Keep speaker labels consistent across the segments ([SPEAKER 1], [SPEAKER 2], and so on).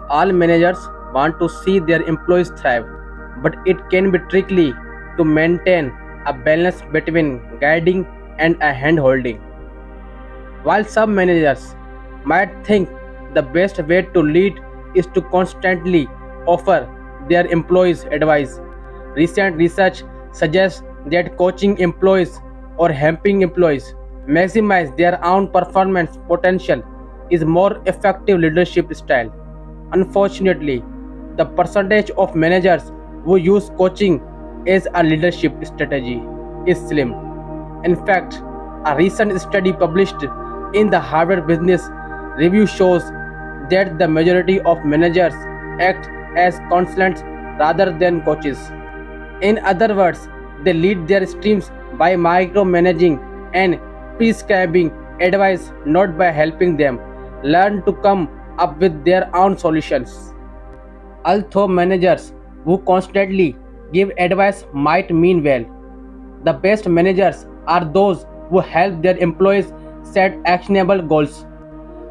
[SPEAKER 1] All managers want to see their employees thrive, but it can be tricky to maintain a balance between guiding and a hand holding. While some managers might think the best way to lead is to constantly offer their employees advice, recent research suggests that coaching employees or helping employees maximize their own performance potential is more effective leadership style. Unfortunately, the percentage of managers who use coaching as a leadership strategy is slim. In fact, a recent study published in the Harvard Business Review shows that the majority of managers act as consultants rather than coaches. In other words, they lead their teams by micromanaging and prescribing advice, not by helping them learn to come up with their own solutions. Although managers who constantly give advice might mean well, the best managers are those who help their employees set actionable goals,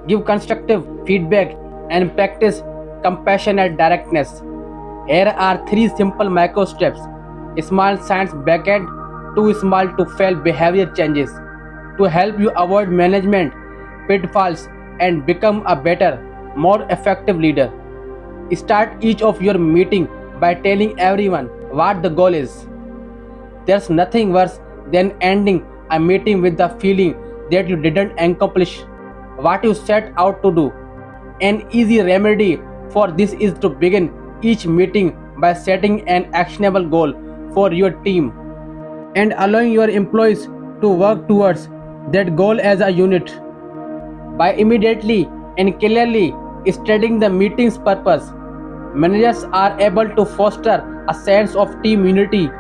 [SPEAKER 1] give constructive feedback, and practice compassionate directness. Here are three simple micro steps: small science backend, too small to fail behavior changes, to help you avoid management pitfalls and become a better, more effective leader. Start each of your meeting by telling everyone what the goal is. There's nothing worse than ending a meeting with the feeling that you didn't accomplish what you set out to do. An easy remedy for this is to begin each meeting by setting an actionable goal for your team and allowing your employees to work towards that goal as a unit. By immediately and clearly stating the meeting's purpose, managers are able to foster a sense of team unity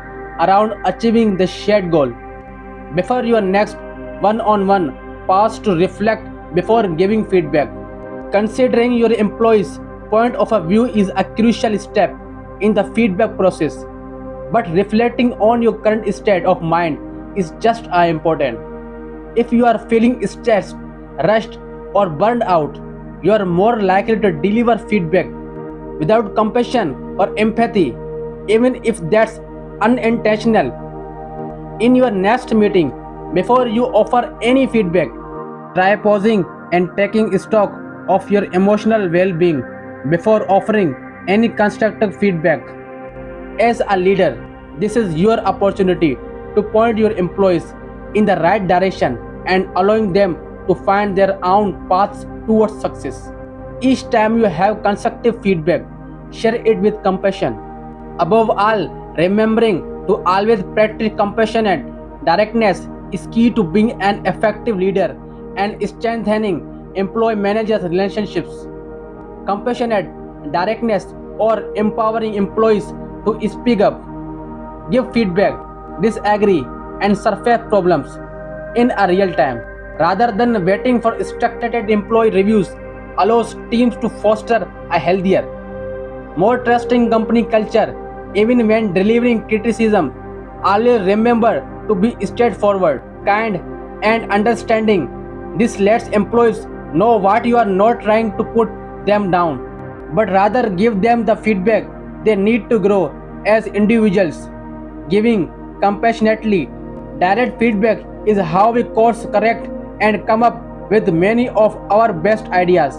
[SPEAKER 1] around achieving the shared goal. Before your next one on one, pause to reflect before giving feedback. Considering your employees' point of view is a crucial step in the feedback process, but reflecting on your current state of mind is just as important. If you are feeling stressed, rushed, or burned out, you are more likely to deliver feedback without compassion or empathy, even if that's unintentional. In your next meeting, before you offer any feedback, try pausing and taking stock of your emotional well being before offering any constructive feedback. As a leader, this is your opportunity to point your employees in the right direction and allowing them to find their own paths towards success. Each time you have constructive feedback, share it with compassion. Above all, remembering to always practice compassionate directness is key to being an effective leader and strengthening employee managers relationships. Compassionate directness or empowering employees to speak up, give feedback, disagree, and surface problems in a real time rather than waiting for structured employee reviews allows teams to foster a healthier, more trusting company culture. Even when delivering criticism, always remember to be straightforward, kind, and understanding. This lets employees know what you are not trying to put them down, but rather give them the feedback they need to grow as individuals. Giving compassionately direct feedback is how we course correct and come up with many of our best ideas.